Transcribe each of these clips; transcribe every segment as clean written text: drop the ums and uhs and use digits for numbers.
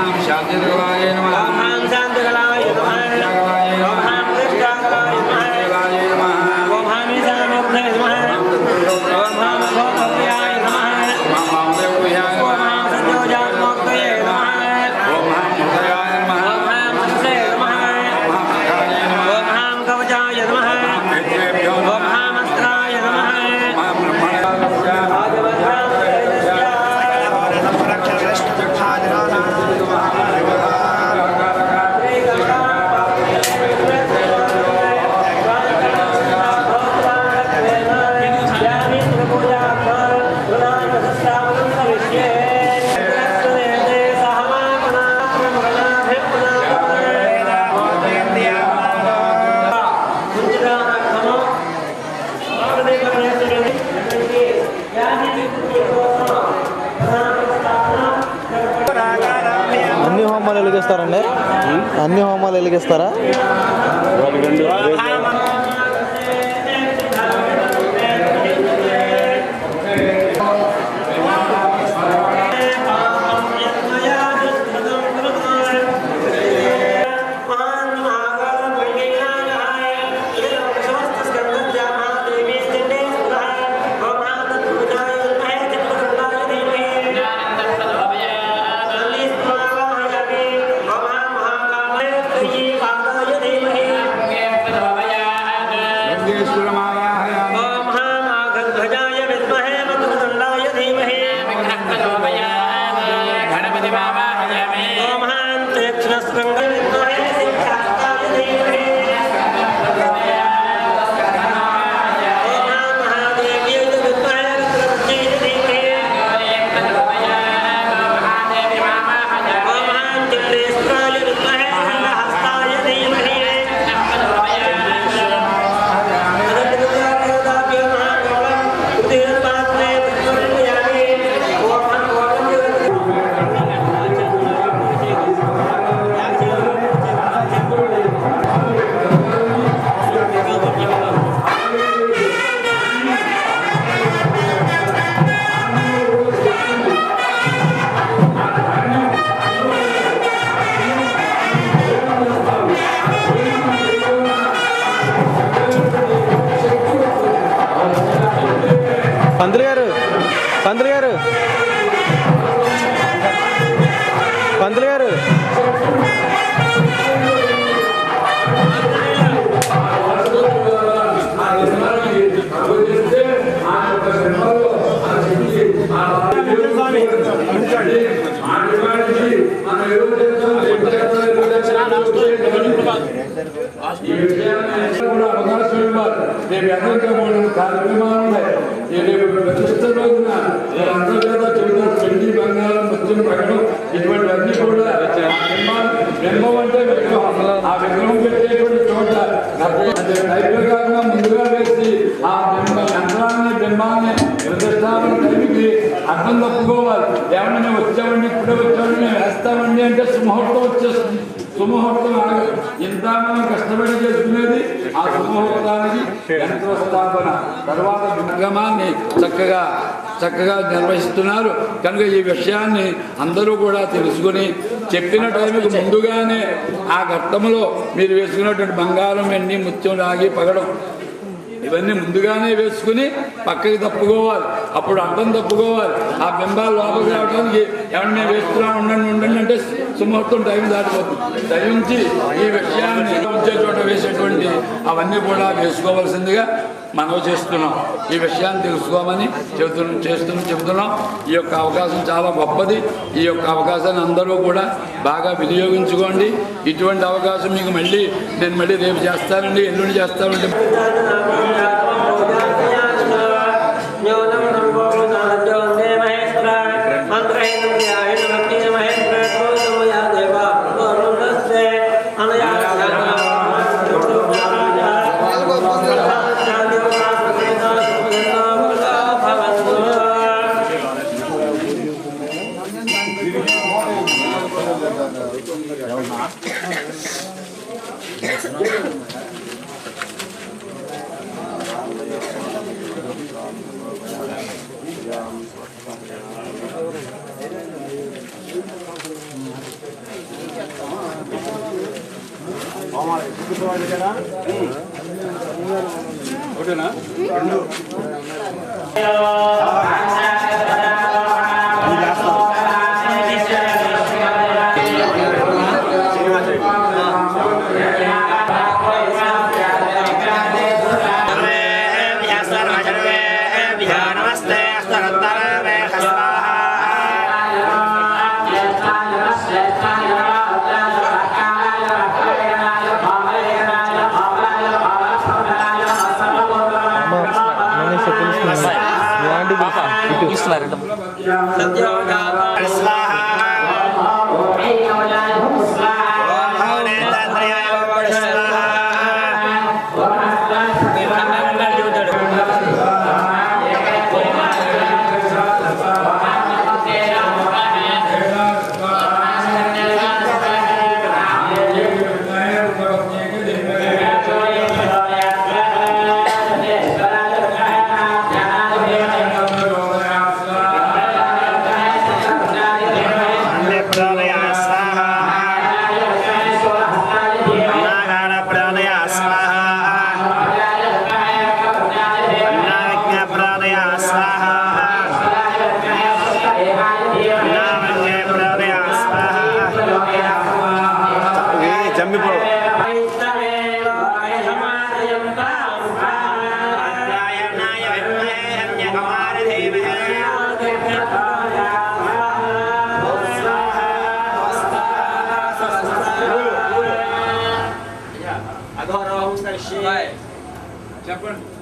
शांतिर्गलाय नमः ओम शांतिर्गलाय नमः ओम कृष्णागलाय नमः ओम ईशानमुखे नमः ओम भोगव्याय नमः ओम देवव्याय नमः ओम संयोजान्मुक्तये नमः ओम मुक्तयाय नमः ओम मनसे नमः ओम कवचाय नमः ओम अस्त्राय नमः ओम అన్ని హోమాలు వెలిగిస్తారండి? అన్ని హోమాలు వెలిగిస్తారా? పంతులు గారు పంతులు గారు పంతులు గారు ఈ విషయాన్ని కూడా అవకాశం ఇవ్వాలి. రేపు ఎంతో కార్యక్రమాలు ఉన్నాయి. రేపు ప్రతిష్ట రోజున అందరూ చేత చెబుతారు పెళ్లి బంగారం ముత్యం ప్రకటన ఇటువంటివన్నీ కూడా బింబం అంటే విగ్రహం. ఆ విగ్రహం పెట్టేటువంటి చోట ప్రకారంగా ముందుగా వేసి ఆ యంత్రాన్ని బింబాన్ని ప్రతిష్టాపన కలిపి అర్థం తప్పుకోవాలి. ఏమన్నా మేము వచ్చామండి ఇప్పుడే వచ్చామని మేము వేస్తామండి అంటే సుముహూర్తం వచ్చేస్తుంది. సుముహూర్తం ఇంత మనం కష్టపడి చేసుకునేది ఆ సుముహూర్తానికి యంత్రస్థాపన తర్వాత విగ్రహాన్ని చక్కగా నిర్వహిస్తున్నారు. కనుక ఈ విషయాన్ని అందరూ కూడా తెలుసుకుని చెప్పిన టైంకి ముందుగానే ఆ ఘట్టంలో మీరు వేసుకున్నటువంటి బంగారం వెండి ముత్యం రాగి పగడం ఇవన్నీ ముందుగానే వేసుకుని పక్కకి తప్పుకోవాలి. అప్పుడు అర్థం తప్పుకోవాలి. ఆ బింబాలు లోపలికి రావడానికి ఏమన్నా మేము వేస్తున్నాం ఉండండి అంటే సుముహూర్తం టైం దాటిపోతుంది. దయించి ఈ విషయాన్ని ఉంచే చోట వేసేటువంటి అవన్నీ కూడా వేసుకోవాల్సిందిగా మనం చేస్తున్నాం. ఈ విషయాన్ని తెలుసుకోమని చెబుతున్నాం. ఈ యొక్క అవకాశం చాలా గొప్పది. ఈ యొక్క అవకాశాన్ని అందరూ కూడా బాగా వినియోగించుకోండి. ఇటువంటి అవకాశం మీకు నేను మళ్ళీ రేపు చేస్తానండి ఎల్లుండి చేస్తానండి. ఒకటేనా చెప్పండి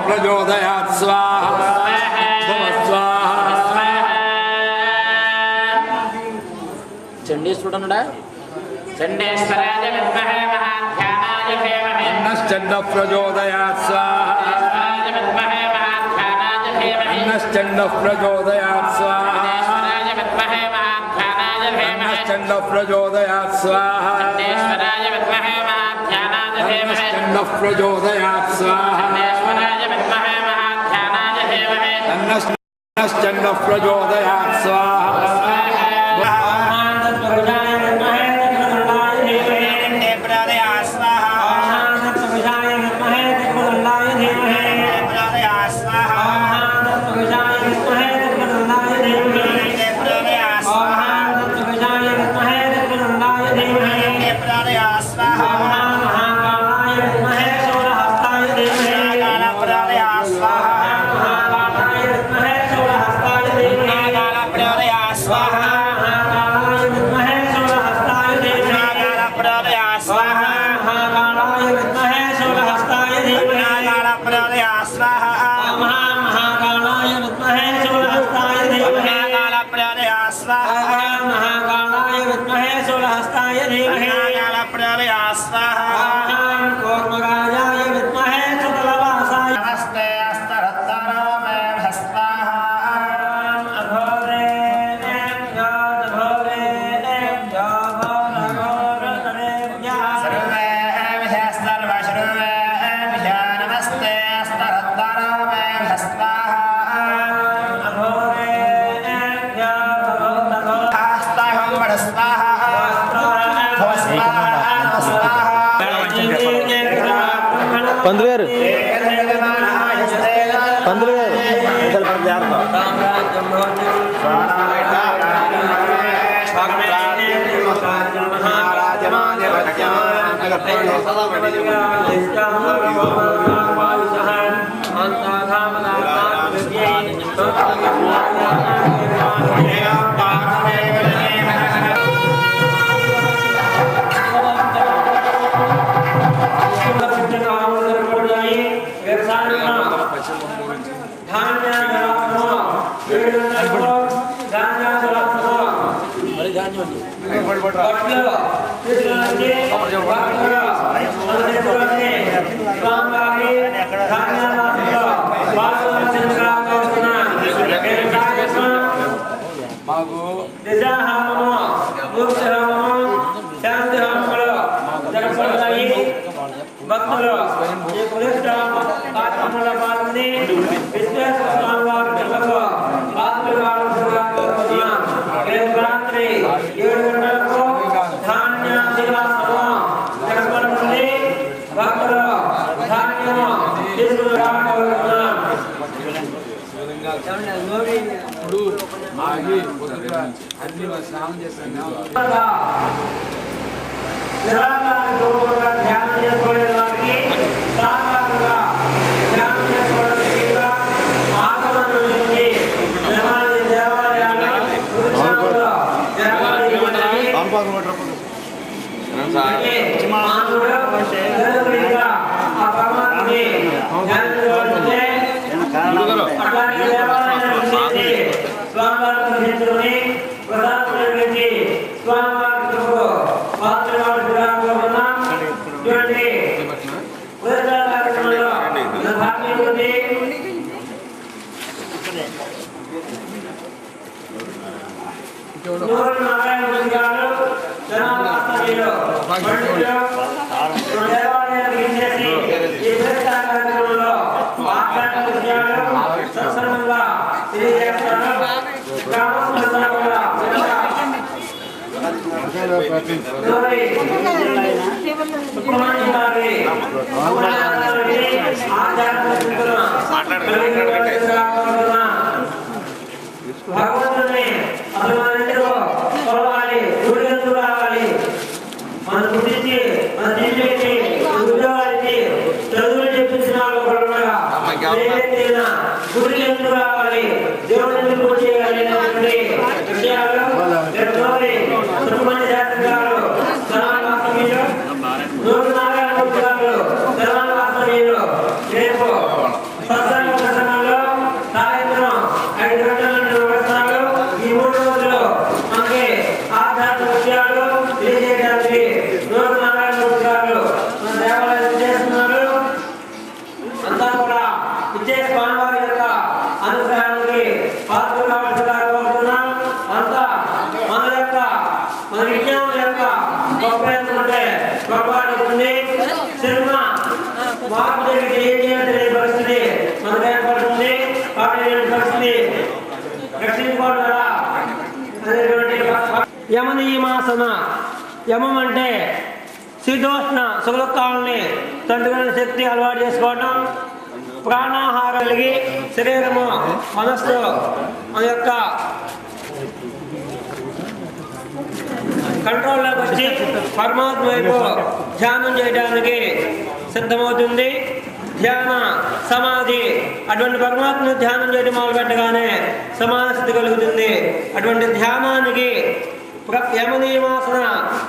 ప్రచోదయాత్ స్వాహా చండీశ్వరుడునుడా చండేశ్వరాయ విద్మహే మహాధ్యానాయ ధీమహి అన్నశ్చండ ప్రచోదయాత్ స్వాహా విద్మహే మహాధ్యానాయ ధీమహి అన్నశ్చండ ప్రచోదయాత్ స్వాహా విద్మహే మహాధ్యానాయ ధీమహి అన్నశ్చండ ప్రచోదయాత్ స్వాహా చండేశ్వరాయ విద్మహే మహాధ్యానాయ ధీమహి అన్నశ్చండ ప్రచోదయాత్ స్వాహా చండేశ్వరాయ విద్మహే మహాధ్యానాయ ధీమహి అన్నశ్చండ ప్రచోదయాత్ స్వాహా పంతులు గారు పంతులు గారు భక్తులు ఈ ప్రతిష్ట కార్యక్రమంలో పాల్గొని విశ్వేశ్వర స్వామి వారి పిల్లలు రేపు రాత్రి 7 గంటలకు ధాన్య దివాసము జరపబడుతుంది. భక్తులు ధాన్యము తీసుకురావాలనుకుంటున్నాం. ధ్యానం చేసుకోవడం వారికి సాధారణంగా ధ్యానం చేసుకోవడం ఆగమనం నుంచి దేవాలయాలు స్వామివారి ప్రధాని స్వామివారి భగవంతుని అసలు మన ఇంటిలో కొలవాలి, గుడిగంతులు రావాలి, మన గురించి మన జీవితానికి ఉద్యోగానికి చదువులు చెప్పించిన వాళ్ళు గుడికి ఎందుకు రావాలి, దేవుడు ఎందుకు పూజ చేయాలి అనేటువంటి విషయాలు సుబ్రహ్మణ్య శాస్త్రి గారు ధర్మావాసమీయులు, నారాయణ మూర్తి గారు ధర్మావాసమీయులు రేపు సత్సంగ ప్రసంగంలో సాయంత్రం 5 గంటల నుండి ప్రవచనాలు, ఈ 3 రోజులు మనకి ఆధ్యాత్మిక విషయాలు తెలియజేయడానికి నారాయణ మూర్తి గారు మన దేవాలయం చేస్తున్నారు. అంతా కూడా ఇచ్చే స్వామివారి యొక్క అనుగ్రహానికి పాత్ర కావాల్సిందిగా కోరుతున్నాం. అంతా మన విజ్ఞానం యొక్క గొప్ప ఏంటంటే గొప్పది సినిమా మార్పు జరిగి తెలియజేయాల్సిన పరిస్థితి మనకు ఏర్పడుతుంది. పరిస్థితి రక్షించుకోవడం ద్వారా అనేటువంటి యమనియమాసన. యమం అంటే శీతోష్ణ సుఖదుఖాలని తండ్రి శక్తి అలవాటు చేసుకోవడం, ప్రాణాహారం కలిగి శరీరము మనస్సు మన యొక్క కంట్రోల్లోకి వచ్చి పరమాత్మ వైపు ధ్యానం చేయడానికి సిద్ధమవుతుంది. ధ్యాన సమాధి, అటువంటి పరమాత్మను ధ్యానం చేయడం మొదలుపెట్టగానే సమాధి స్థితి కలుగుతుంది. అటువంటి ధ్యానానికి యమనియమాసన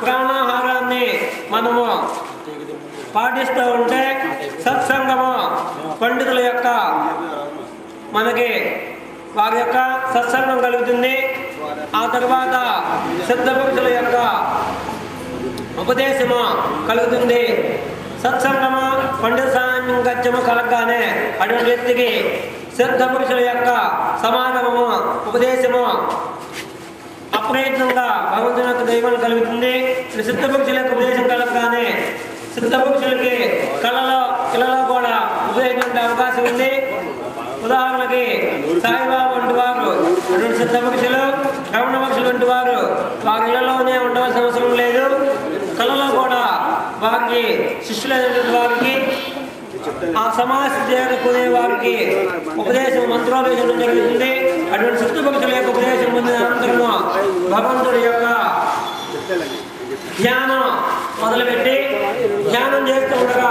ప్రాణాహారాన్ని మనము పాటిస్తూ ఉంటే సత్సంగము పండితుల యొక్క మనకి వారి యొక్క సత్సంగం కలుగుతుంది. ఆ తర్వాత సిద్ధపురుషుల యొక్క ఉపదేశము కలుగుతుంది. సత్సంగము పండిత సాంగత్యము కలగగానే అటువంటి వ్యక్తికి సిద్ధపురుషుల యొక్క సమాగమము ఉపదేశము అప్రయత్నంగా భగవంతుని యొక్క దైవం కలుగుతుంది. సిద్ధపురుషుల యొక్క ఉపదేశం కలగగానే సిద్ధపురుషులకి కళలో కూడా ఉపయోగించే అవకాశం ఉంది. ఉదాహరణకి సాయిబాబా వంటి వారు అటువంటి సిద్ధపురుషులు, రమణ పక్షులు వంటి వారు వారి ఇళ్లలోనే ఉండవలసిన అవసరం లేదు. కళలో కూడా వారికి శిష్యులైనటువంటి వారికి ఆ సమాజ చేరుకునే వారికి ఉపదేశం మంత్రోపదేశం జరుగుతుంది. అటువంటి సిద్ధపురుషుల యొక్క ఉపదేశం పొందిన అనంతరము భగవంతుడి యొక్క ధ్యానం మొదలుపెట్టి ధ్యానం చేస్తూ ఉండగా